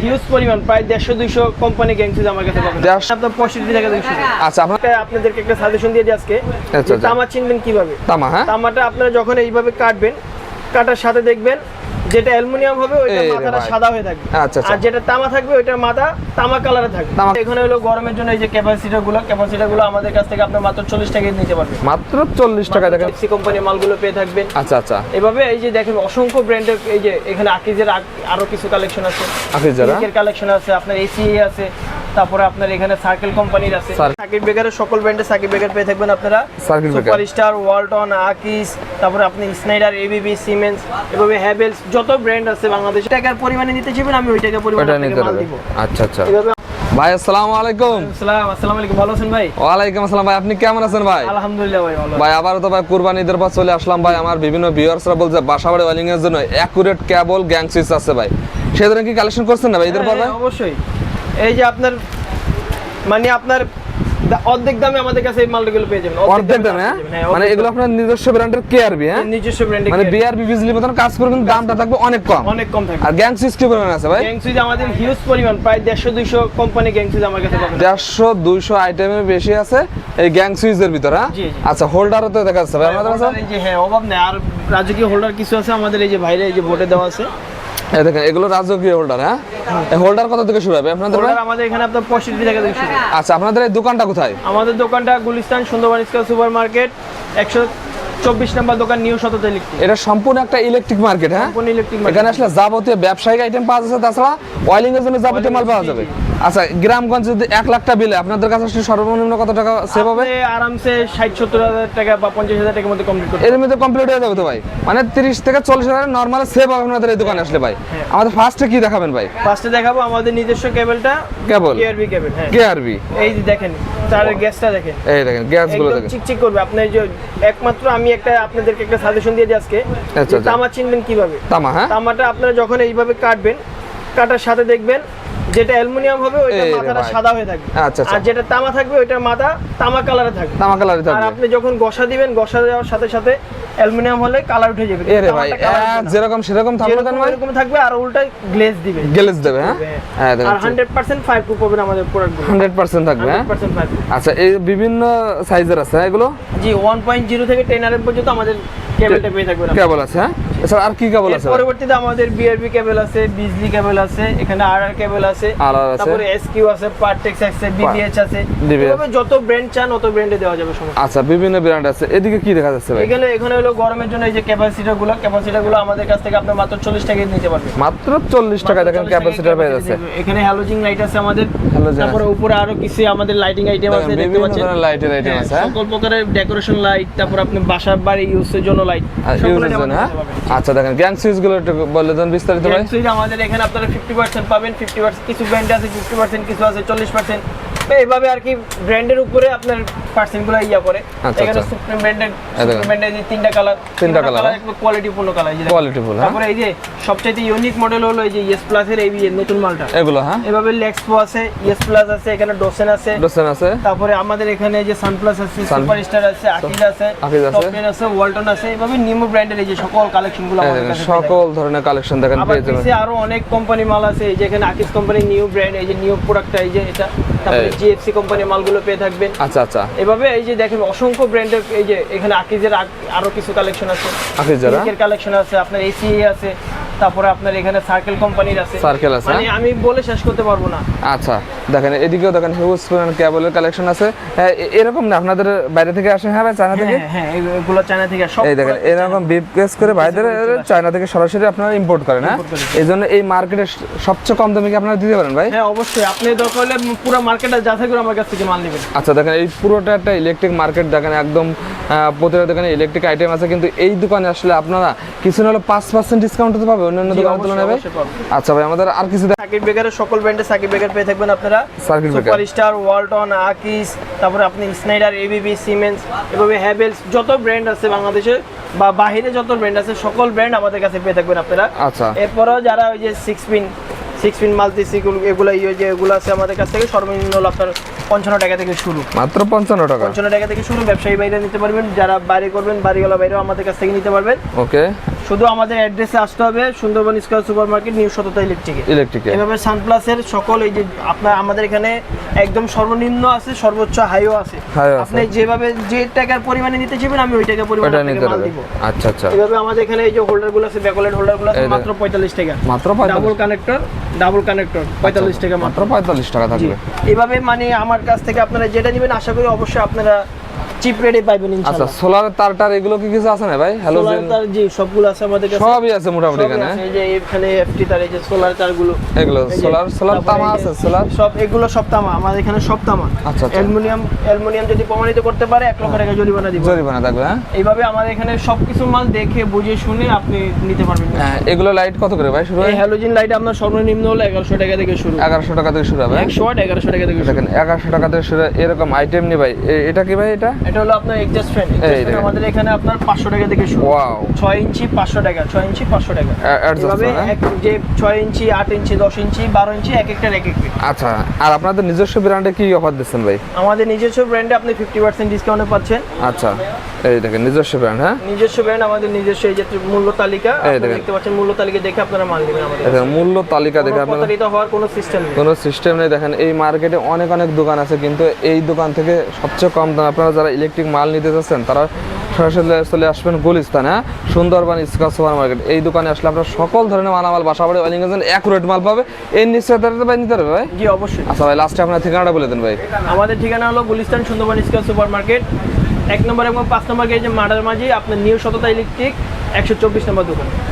Huge পরিমাণ প্রায় 150-200 company গ্যাংসুইজ আমার কাছে পাবেন। আপনার 65 টাকা থেকে শুরু। আচ্ছা, আপনাদেরকে একটা সাজেশন দিয়ে দিই আজকে। তামা চিনবেন কিভাবে? তামাটা আপনারা যখন এইভাবে কাটবেন, কাটার সাথে দেখবেন যেটা অ্যালুমিনিয়াম হবে ওইটার মাথাটা সাদা হয়ে থাকবে, আর যেটা তামা থাকবে ওইটার মাথা তামা কালারে থাকবে। এখানে হলো গরমের জন্য এই যে ক্যাপাসিটরগুলো আমাদের কাছ থেকে আপনি মাত্র 40 টাকায় নিতে পারবেন। মাত্র 40 টাকা দেখেন এফসি কোম্পানির মালগুলো পেয়ে থাকবেন। আচ্ছা আচ্ছা, এভাবে এই যে দেখেন অসংখ্য ব্র্যান্ডের, এই যে এখানে আকিজের আরো কিছু কালেকশন আছে, আকিজের কালেকশন আছে, আপনার এসিএ আছে, তারপরে আপনার এখানে সার্কেল কোম্পানির আছে, সার্কিট ব্রেকারের সকল ব্র্যান্ডের সার্কিট ব্রেকার পেয়ে থাকবেন আপনারা। সুপারস্টার, ওয়ালটন, আকিজ, তারপরে আপনি স্নাইডার, এবিবি, সিমেন্স, এভাবে হ্যাভেলস, যত ব্র্যান্ড আছে বাংলাদেশে টাকার পরিমাণে নিতে চাইবেন আমি ওই টাকার পরিমাণে মাল দিব। আচ্ছা আচ্ছা ভাই, আসসালামু আলাইকুম। আসসালামু আলাইকুম, ভালো আছেন ভাই? ওয়ালাইকুম আসসালাম ভাই, আপনি কেমন আছেন ভাই? আলহামদুলিল্লাহ ভাই ভালো। ভাই আবারো তো ভাই কুরবানি ঈদের পর চলে আসলাম ভাই। আমার বিভিন্ন ভিউয়ার্সরা বলছে বাসাবাড়ি ওয়েলিং এর জন্য অ্যাকুরেট কেবল গ্যাং সুইচ আছে ভাই, সেই ধরনের কি কালেকশন করছেন না ভাই ঈদের পর? ভাই অবশ্যই, এই যে আপনার মানে আপনার অর্ধেক দামে আমাদের কাছে এই মালগুলো পেয়ে যাবেন। অর্ধেক দামে? মানে এগুলো আপনার নিজস্ব ব্র্যান্ডের কেআরবি? হ্যাঁ, নিজস্ব ব্র্যান্ডের, মানে বিআরবি বিজলি মতন কাজ করে, কিন্তু দামটা থাকবে অনেক কম থাকবে। আর গ্যাং সুইচ কি পরিমাণ আছে ভাই? গ্যাং সুইচ আমাদের হিউজ পরিমাণ, প্রায় 150-200 কোম্পানি গ্যাং সুইচ আমার কাছে পাবেন। 150-200 আইটেমের বেশি আছে এই গ্যাং সুইচের ভিতরে। আচ্ছা, হোল্ডারও তো দেখা যাচ্ছে ভাই আমাদের কাছে? এই যে হ্যাঁ, অভাব নেই। আর রাজকীয় হোল্ডার কিছু আছে আমাদের, এই যে বাইরে এই যে বোর্ডে দেওয়া আছে। এই দেখেন এগুলো রাজকীয় হোল্ডার। হ্যাঁ, এই হোল্ডার কত থেকে শুরু হবে আপনাদের? আমাদের এখানে আপনার 65 টাকা থেকে শুরু। আচ্ছা, আপনাদের এই দোকানটা কোথায়? আমাদের দোকানটা Gulistan Sundarban square super market 124 নম্বর দোকান, নিউ শতাব্দী ইলেকট্রিক। এটা সম্পূর্ণ একটা ইলেকট্রিক মার্কেট। হ্যাঁ, সম্পূর্ণ ইলেকট্রিক মার্কেট। এখানে আসলে যাবতীয় ব্যবসায়িক আইটেম পাওয়া যাচ্ছে, তাছাড়া ওয়েলিং এর জন্য যাবতীয় মাল পাওয়া যাবে। আচ্ছা, গ্রামগঞ্জ যদি 1 লাখ টাকা বিলে আপনাদের কাছে আসলে সর্বনিম্ন কত টাকা সেভ হবে? আরামসে 60-70 হাজার টাকা বা 50 হাজার টাকার মধ্যে কমপ্লিট করতে। এর মধ্যে কমপ্লিট হয়ে যাবে তো ভাই? মানে 30 থেকে 40 হাজার নরমাল সেভ হবে আপনাদের এই দোকানে আসলে ভাই। আমাদের ফার্স্টে কি দেখাবেন ভাই? ফার্স্টে দেখাবো আমাদের নিজস্ব কেবলটা, কেআরবি কেবল। হ্যাঁ, কেআরবি। এই যে দেখেন তারের গ্যাসটা দেখেন, এই দেখেন গ্যাসগুলো দেখেন চিকচিক করবে। আপনি যে একমাত্র আমি আপনাদেরকে একটা সাজেশন দিয়ে দিই আজকে। তামা চিনবেন কিভাবে? তামা, হ্যাঁ, তামাটা আপনারা যখন এইভাবে কাটবেন, কাটার সাথে দেখবেন যেটা অ্যালুমিনিয়াম হবে ওইটার মাথাটা সাদা হয়ে থাকবে, আর যেটা তামা থাকবে ওইটার মাথা তামা কালারে থাকবে। আর আপনি যখন ঘষা দিবেন, ঘষা দেওয়ার সাথে সাথে অ্যালুমিনিয়াম হলে কালার উঠে যাবে। এরে ভাই, যেরকম সেরকম থাকবে না, এরকম থাকবে, আর উল্টা গ্লেজ দিবে, গ্লেজ দেবে। হ্যাঁ, আর 100% ফায়ারপ্রুফ হবে আমাদের প্রোডাক্টগুলো। 100% থাকবে। 100% ফায়ারপ্রুফ। আচ্ছা, এই বিভিন্ন সাইজের আছে এগুলো? জি, 1.0 থেকে 10 RM পর্যন্ত আমাদের কেবলটা পেয়ে থাকবেন। কেবল আছে? হ্যাঁ, এছাড়া আর কি কেবল আছে? পরবর্তীতে আমাদের বিআরবি কেবল আছে, বিজলি কেবল আছে, এখানে আরআর কেবল আছে, তারপরে এসকিউ আছে, পারটেক্স আছে, বিবিএইচ আছে, এভাবে যত ব্র্যান্ড চান তত ব্র্যান্ডে দেওয়া যাবে সমস্যা। আচ্ছা, বিভিন্ন ব্র্যান্ড আছে। এদিকে কি দেখা যাচ্ছে ভাই? এখানে হলো গরমের জন্য এই যে ক্যাপাসিটরগুলো আমাদের কাছ থেকে আপনি মাত্র 40 টাকায় নিতে পারবেন। মাত্র 40 টাকা দেখেন ক্যাপাসিটর পেয়ে যাচ্ছে। এখানে হ্যালোজিং লাইট আছে আমাদের, তারপরে উপরে আরো কিছু আমাদের লাইটিং আইটেম আছে, দেখতে পাচ্ছেন বিভিন্ন লাইটের আইটেম আছে। সকল প্রকারের ডেকোরেশন লাইট, তারপর আপনি বাসার বাড়ি ইউজের জন্য লাইট, সকলের জন্য। আচ্ছা, দেখেন গ্যাং সুইচ গুলো একটু বলে দেন বিস্তারিত ভাই। গ্যাং সুইচ আমাদের এখানে আপনারা 50% পাবেন, 50% কিছু ব্র্যান্ড আছে 50%, কিছু আছে 40%। এইভাবে আর কি ব্র্যান্ডের উপরে আপনার পার্সেন্টগুলো ইয়া করে। এখানে সুপ্রিম ব্র্যান্ডের তিনটা কালার একটু কোয়ালিটিফুল কালার। তারপরে এই যে সবচেয়ে ইউনিক মডেল হলো এই যে ইএস প্লাস এর এই নতুন মালটা এগুলো। হ্যাঁ, এভাবে লেক্সপো আছে, ইএস প্লাস আছে, এখানে ডোসেন আছে। তারপরে আমাদের এখানে যে সানপ্লাস আছে, সুপারস্টার আছে, আকিজ আছে, টপটেন আছে, ওয়ালটন আছে। এভাবে নিমো ব্র্যান্ডের এই যে সকল কালেকশনগুলো আমাদের কাছে সকল ধরনের কালেকশন দেখেন পেয়ে যাবেন। আরো অনেক কোম্পানি মাল আছে, এই যে এখানে আকিজ কোম্পানি নিউ ব্র্যান্ড, এই যে নিউ প্রোডাক্টটা, এই যে এটা, তারপরে জিএফসি কোম্পানির মালগুলো পেয়ে থাকবেন। আচ্ছা আচ্ছা, এভাবে এই যে দেখেন অসংখ্য ব্র্যান্ডের, এই যে এখানে আকিজের আরো কিছু কালেকশন আছে, আকিজের কালেকশন আছে, আপনার এসিএ আছে, তারপরে আপনার এখানে সার্কেল কোম্পানির আছে, সার্কেল আছে, মানে আমি বলে শেষ করতে পারবো না। আচ্ছা, দেখেন এদিকেও দেখেন হিউজ কেবলের কালেকশন আছে। এরকম না আপনাদের বাইরে থেকে আসে? হ্যাঁ, চায়না থেকে। হ্যাঁ, এগুলো চায়না থেকে সব। এই দেখেন এরকম বিপ কেস করে বাইরে চায়না থেকে সরাসরি আপনারা ইম্পোর্ট করেন। হ্যাঁ, এইজন্য এই মার্কেটে সবচেয়ে কম দামে কি আপনারা দিতে পারেন ভাই? হ্যাঁ, অবশ্যই। আপনি দরকার হলে পুরো মার্কেটটা যাচাই করে আমার কাছ থেকে মাল নেবেন। আচ্ছা, দেখেন এই পুরোটা একটা ইলেকট্রিক মার্কেট, দেখেন একদম প্রতিটা দোকানে ইলেকট্রিক আইটেম আছে, কিন্তু এই দোকানে আসলে আপনারা কিছু না হলে 5% ডিসকাউন্ট হতে পাবে অন্যান্য দোকানের তুলনায়। আচ্ছা ভাই, আমাদের আর কিছু সার্কিট ব্রেকারের সকল ব্র্যান্ডের সার্কিট ব্রেকার পেয়ে থাকবেন আপনারা। সুপারস্টার, ওয়ালটন, আকিজ, তারপরে আপনি স্নাইডার, এবিবি, সিমেন্স, এভাবে হ্যাভেলস, যত ব্র্যান্ড আছে বাংলাদেশে বা বাইরে যত ব্র্যান্ড আছে সকল ব্র্যান্ড আমাদের কাছে পেয়ে থাকবেন আপনারা। আচ্ছা, এরপরও যারা ওই যে 6 পিন মাল্টি সিকুল এগুলো আছে আমাদের কাছ থেকে সর্বনিম্ন হলো আপনার 55 টাকা থেকে শুরু। মাত্র 55 টাকা। 55 টাকা থেকে শুরু, ব্যবসায়ী বাইরে নিতে পারবেন, যারা বাড়ি করবেন বাড়িওয়ালা বাইরেও আমাদের কাছ থেকে নিতে পারবেন। ওকে, শুধু আমাদের অ্যাড্রেসে আসতে হবে, Sundarban square super market, new সততা ইলেকট্রিকে। এভাবে সানপ্লাসের সকল এই যে আপনার আমাদের এখানে একদম সর্বনিম্ন আছে, সর্বোচ্চ হাইও আছে। আপনি যেভাবে যে টাকার পরিমাণে নিতে চাইবেন আমি ওই টাকার পরিমাণে আপনাকে মাল দিব। আচ্ছা আচ্ছা। এভাবে আমাদের এখানে এই যে হোল্ডারগুলো আছে, ব্যাকলাইট হোল্ডারগুলো আছে মাত্র 45 টাকা। মাত্র 45। ডাবল কানেক্টর 45 টাকা মাত্র 45 টাকা থাকবে। এভাবে মানে আমার কাছ থেকে আপনারা যেটা নেবেন আশা করি অবশ্যই আপনারা চিপ রেটে পাবেন ইনশাআল্লাহ। আচ্ছা, সোলার তারটার এগুলো কি কিছু আছে না ভাই? সোলার তার জি সবগুলো আছে আমাদের কাছে, সবই আছে মোটামুটি এখানে। এই যে এখানে এফটি তার, এই যে সোলার তারগুলো, এগুলো সোলার তামা আছে, সোলার সব এগুলো সব তামা আমাদের এখানে, সব তামা। আচ্ছা, অ্যালুমিনিয়াম যদি প্রমাণিত করতে পারে 1 লক্ষ টাকা জরিমানা দিব। জরিমানা থাকবে। হ্যাঁ, এইভাবে আমাদের এখানে সবকিছু মাল দেখে বুঝে শুনে আপনি নিতে পারবেন। হ্যাঁ, এগুলো লাইট কত করে ভাই শুরু? এই হ্যালোজেন লাইট আপনার সর্বনিম্ন হলো 1100 টাকা থেকে শুরু। 1100 টাকা থেকে শুরু হবে। 100 ওয়াট 1100 টাকা থেকে শুরু। দেখেন 1100 টাকা থেকে শুরু এরকম আইটেম নি ভাই। এটা কি ভাই? এটা হলো আপনার এক্সজস্ট ফ্যান। আমাদের এখানে আপনার 500 টাকা থেকে শুরু। ওয়াও, 6 ইঞ্চি 500 টাকা, 6 ইঞ্চি 500 টাকা। এভাবে যে 6 ইঞ্চি 8 ইঞ্চি 10 ইঞ্চি 12 ইঞ্চি এক একটার এক এক রেট। আচ্ছা, আর আপনাদের নিজস্ব ব্র্যান্ডে কি অফার দিচ্ছেন ভাই? আমাদের নিজস্ব ব্র্যান্ডে আপনি 50% ডিসকাউন্টে পাচ্ছেন। আচ্ছা, এই দেখেন নিজস্ব ব্র্যান্ড। হ্যাঁ, নিজস্ব ব্র্যান্ড, আমাদের নিজস্ব এই যে মূল্য তালিকা আপনি দেখতে পাচ্ছেন, মূল্য তালিকা দেখে আপনারা মাল নেবেন আমাদের। দেখেন মূল্য তালিকা দেখে আপনারা, প্রতারিত হওয়ার কোনো সিস্টেম নেই। কোনো সিস্টেম নেই। দেখেন এই মার্কেটে অনেক দোকান আছে, কিন্তু এই দোকান থেকে সবচেয়ে কম দাম। আপনারা যারা ইলেকট্রিক মাল নিতে চাচ্ছেন তারা সরাসরি চলে আসবেন গুলিস্তান, হ্যাঁ, সুন্দরবন স্কয়ার সুপার মার্কেট। এই দোকানে আসলে আপনারা সকল ধরনের মালামাল, বাসাবাড়ি, ওয়েলিং এজেন্ট অ্যাকুরেট মাল পাবে। এই নিশ্চয়তা ভাই নিতে পারবে ভাই? জি অবশ্যই। আচ্ছা ভাই, লাস্টে আপনার ঠিকানাটা বলে দেন ভাই। আমাদের ঠিকানা হলো Gulistan Sundarban square super market, 1 নম্বর এবং 5 নম্বর গেজে মার্ডার মাঝি, আপনার নিউ সততা ইলেকট্রিক 124 নম্বর দোকান।